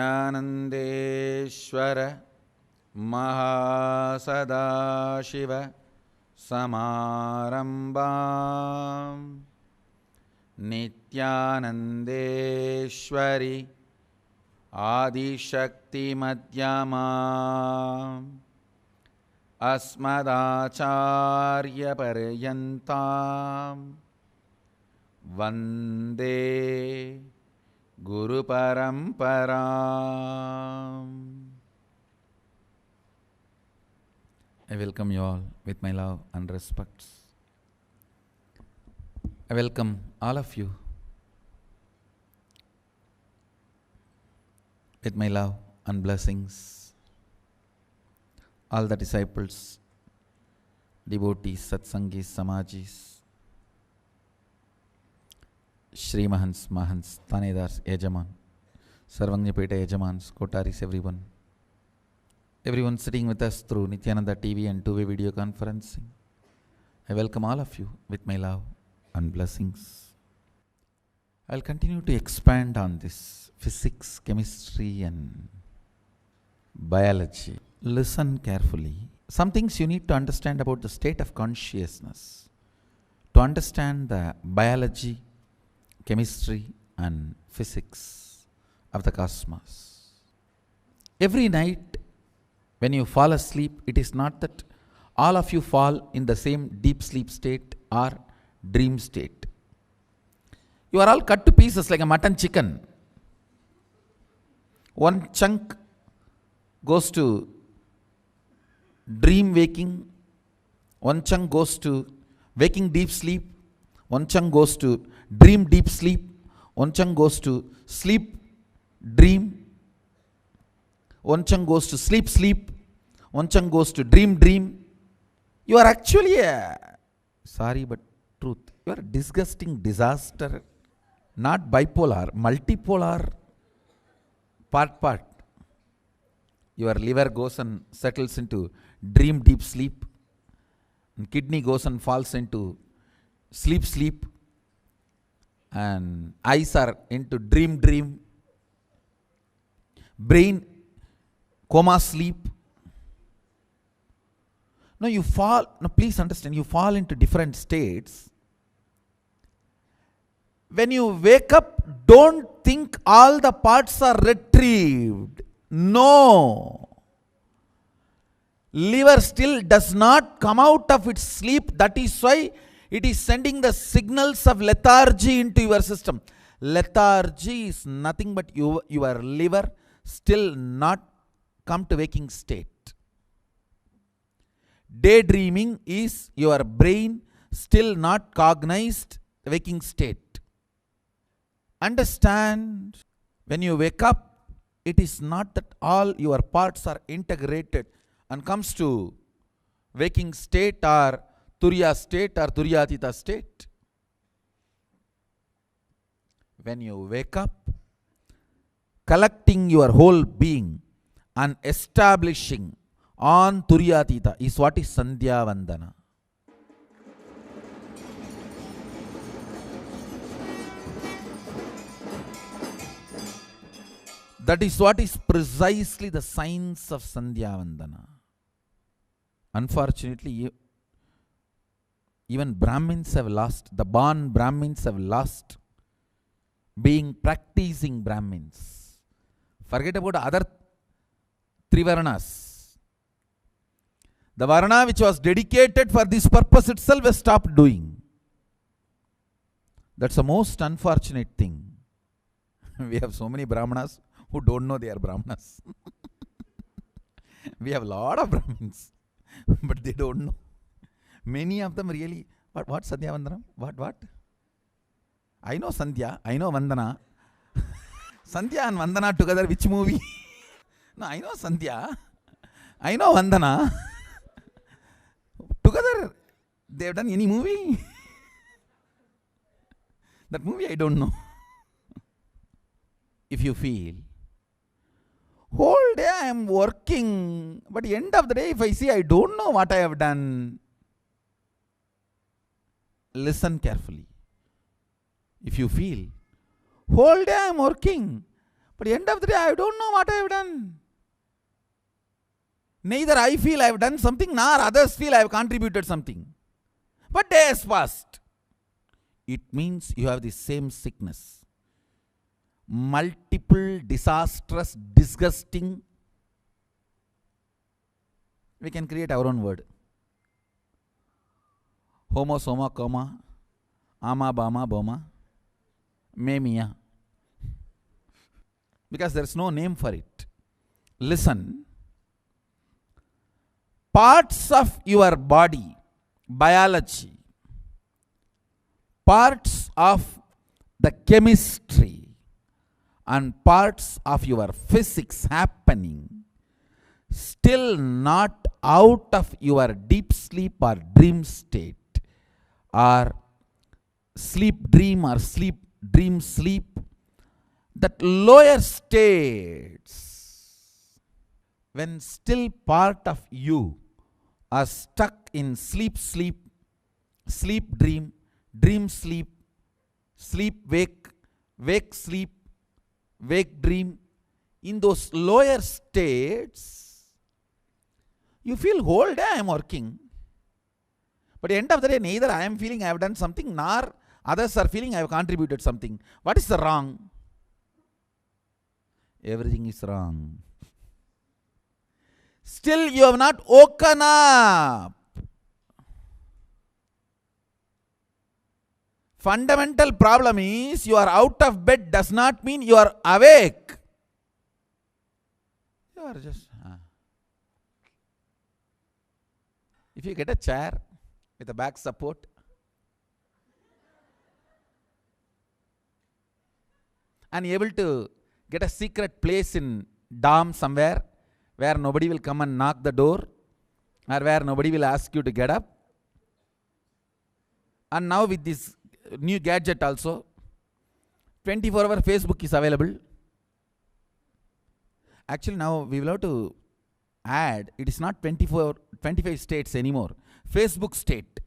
नित्यानन्देश्वर महासदाशिव समारम्भां नित्यानन्देश्वरि आदिशक्तिमध्यमाम् अस्मदाचार्यपर्यन्तां वन्दे गुरुपरम्पराम्. I welcome you all with my love and respects. I welcome all of you with my love and blessings. All the disciples, devotees, satsangis, samajis, Shri Mahants, Mahants, Tanedars, Yajaman, Sarvangyapeta Yajamans, Kotaris, everyone sitting with us through Nityananda TV and two-way video conferencing. I welcome all of you with my love and blessings. I'll continue to expand on this physics, chemistry and biology. Listen carefully. Some things you need to understand about the state of consciousness to understand the biology, chemistry and physics of the cosmos. Every night when you fall asleep, it is not that all of you fall in the same deep sleep state or dream state. You are all cut to pieces like a mutton chicken. One chunk goes to dream waking, one chunk goes to waking deep sleep, one chunk goes to dream deep sleep, one chunk goes to sleep dream, one chunk goes to sleep sleep, one chunk goes to dream dream. You are actually sorry but truth, you are a disgusting disaster, not bipolar, multipolar, part. Your liver goes and settles into dream deep sleep, and kidney goes and falls into sleep, and eyes are into dream, brain coma sleep. No, you fall, no, please understand, you fall into different states. When you wake up, don't think all the parts are retrieved. No. Liver still does not come out of its sleep. That is why it is sending the signals of lethargy into your system. Lethargy is nothing but your liver still not come to waking state. Daydreaming is your brain still not cognized waking state. Understand, when you wake up, it is not that all your parts are integrated and comes to waking state or Turiya state or Turyatita state. When you wake up, collecting your whole being and establishing on Turyatita is what is Sandhya Vandana. That is what is precisely the science of Sandhya Vandana. Unfortunately, even Brahmins have lost, the born Brahmins have lost being practicing Brahmins. Forget about other three Varnas. The Varna which was dedicated for this purpose itself has stopped doing. That's the most unfortunate thing. We have so many Brahmanas who don't know they are Brahmanas. We have a lot of Brahmins, but they don't know. Many of them really, what Sandhya Vandana? What? I know Sandhya, I know Vandana. Sandhya and Vandana together, which movie? No, I know Sandhya, I know Vandana. Together, they have done any movie? That movie I don't know. If you feel, whole day I am working, but end of the day, if I see I don't know what I have done, listen carefully. If you feel, whole day I am working, But end of the day, I don't know what I have done. Neither I feel I have done something, nor others feel I have contributed something. But days passed. It means you have the same sickness. Multiple, disastrous, disgusting. We can create our own word. Homo, soma, coma, ama, bama, boma, memia. Because there is no name for it. Listen. Parts of your body, biology, parts of the chemistry, and parts of your physics happening, still not out of your deep sleep or dream state, or sleep dream or sleep dream sleep, that lower states, when still part of you are stuck in sleep sleep, sleep dream, dream sleep, sleep wake, wake sleep, wake dream, in those lower states, you feel whole day I am working. But at the end of the day, neither I am feeling I have done something, nor others are feeling I have contributed something. What is the wrong? Everything is wrong. Still you have not woken up. Fundamental problem is you are out of bed does not mean you are awake. You are just... If you get a chair with a back support, and able to get a secret place in dorm somewhere where nobody will come and knock the door, or where nobody will ask you to get up. And now with this new gadget also, 24-hour Facebook is available. Actually now we will have to add, it is not 25 states anymore. Facebook state.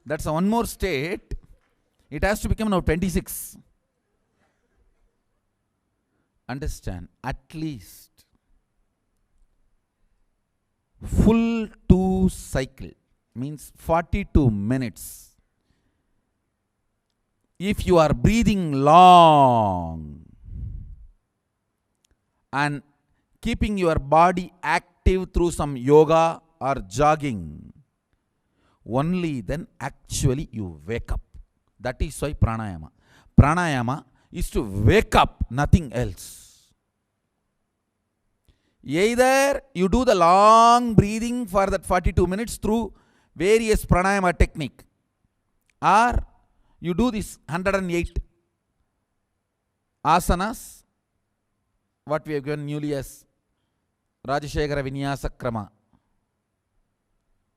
That's one more state. It has to become now 26. Understand, at least full 2 cycle means 42 minutes. If you are breathing long and keeping your body active through some yoga or jogging, only then actually you wake up. That is why pranayama. Pranayama is to wake up, nothing else. Either you do the long breathing for that 42 minutes through various pranayama technique, or you do this 108 asanas, what we have given newly as Rajashekara Vinyasa Krama,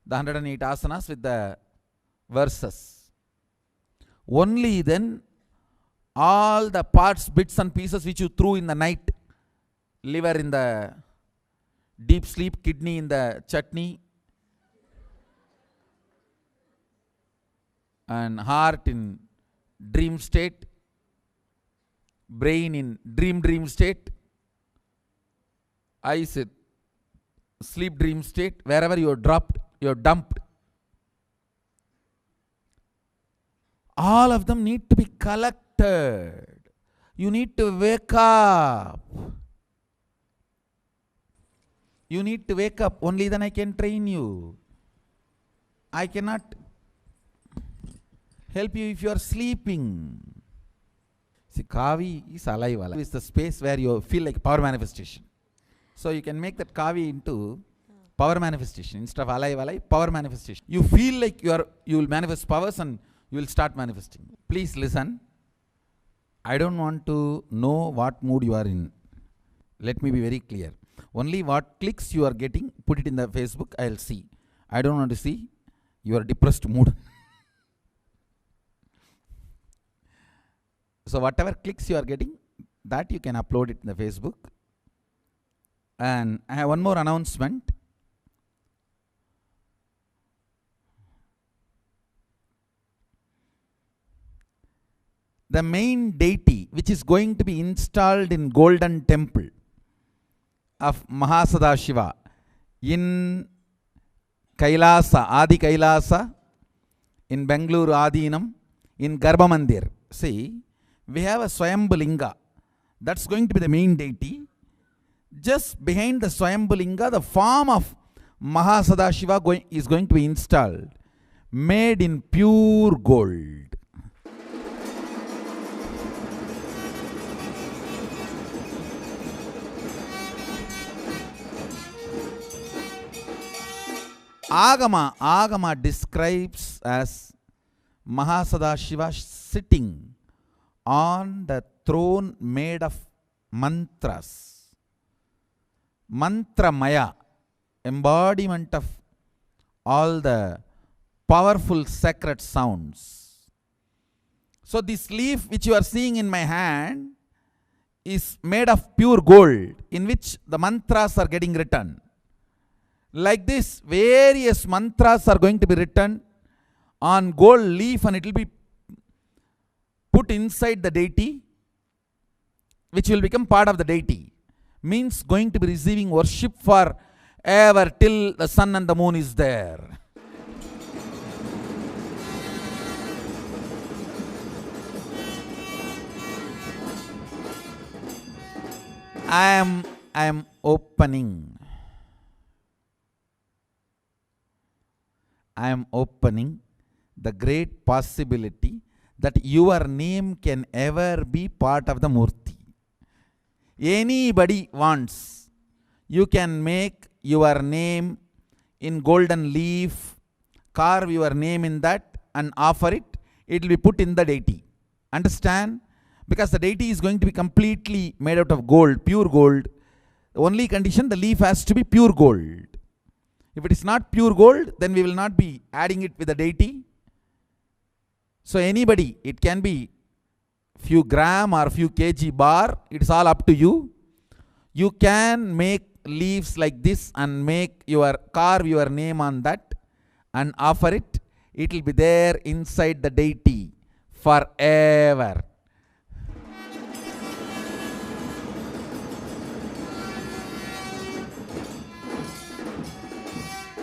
the 108 asanas with the verses. Only then all the parts, bits and pieces which you threw in the night, liver in the deep sleep, kidney in the chutney, and heart in dream state, brain in dream state, eyes in sleep dream state, wherever you are dropped, you are dumped. All of them need to be collected. You need to wake up. You need to wake up. Only then I can train you. I cannot help you if you are sleeping. See, Kavi is alive. Alive is the space where you feel like power manifestation. So you can make that Kavi into power manifestation. Instead of alive, power manifestation. You feel like you will manifest powers and you will start manifesting. Please listen. I don't want to know what mood you are in. Let me be very clear. Only what clicks you are getting, put it in the Facebook, I will see. I don't want to see your depressed mood. So whatever clicks you are getting, that you can upload it in the Facebook. And I have one more announcement. the main deity which is going to be installed in golden temple of Mahasadashiva in Kailasa, Adi Kailasa, in Bengaluru Adinam, in Garbhamandir. See, we have a Swayambhulinga. That's going to be the main deity. Just behind the Swayambhulinga, the form of Mahasadashiva is going to be installed, made in pure gold. Agama describes as Mahasadashiva sitting on the throne made of mantras. Mantramaya, embodiment of all the powerful sacred sounds. So this leaf which you are seeing in my hand is made of pure gold, in which the mantras are getting written. Like this, various mantras are going to be written on gold leaf, and it will be put inside the deity, which will become part of the deity. Means going to be receiving worship for ever till the sun and the moon is there. I am opening. I am opening the great possibility that your name can ever be part of the Murti. Anybody wants, you can make your name in golden leaf, carve your name in that and offer it. It will be put in the deity. Understand? Because the deity is going to be completely made out of gold, pure gold. The only condition, the leaf has to be pure gold. If it is not pure gold, then we will not be adding it with the deity. So anybody, it can be few gram or few kg bar, it is all up to you. You can make leaves like this and carve your name on that and offer it. It will be there inside the deity forever.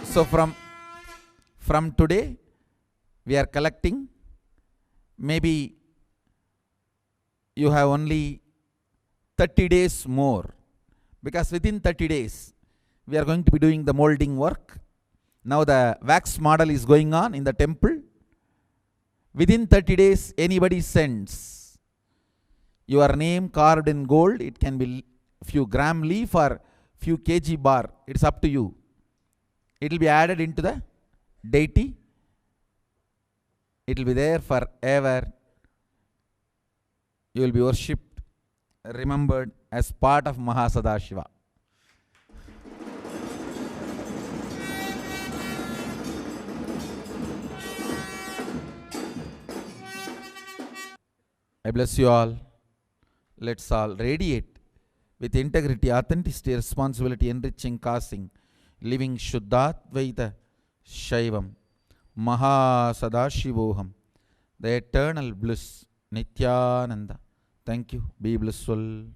So from today, we are collecting. Maybe you have only 30 days more, because within 30 days, we are going to be doing the molding work. Now the wax model is going on in the temple. Within 30 days, anybody sends your name carved in gold. It can be few gram leaf or few kg bar. It's up to you. It will be added into the deity. It will be there forever. You will be worshipped, remembered as part of Mahasadashiva. I bless you all. Let's all radiate with integrity, authenticity, responsibility, enriching, causing, living Shuddhadvaita Shaivam Mahasadashivoham, the eternal bliss Nityananda. Thank you. Be blissful.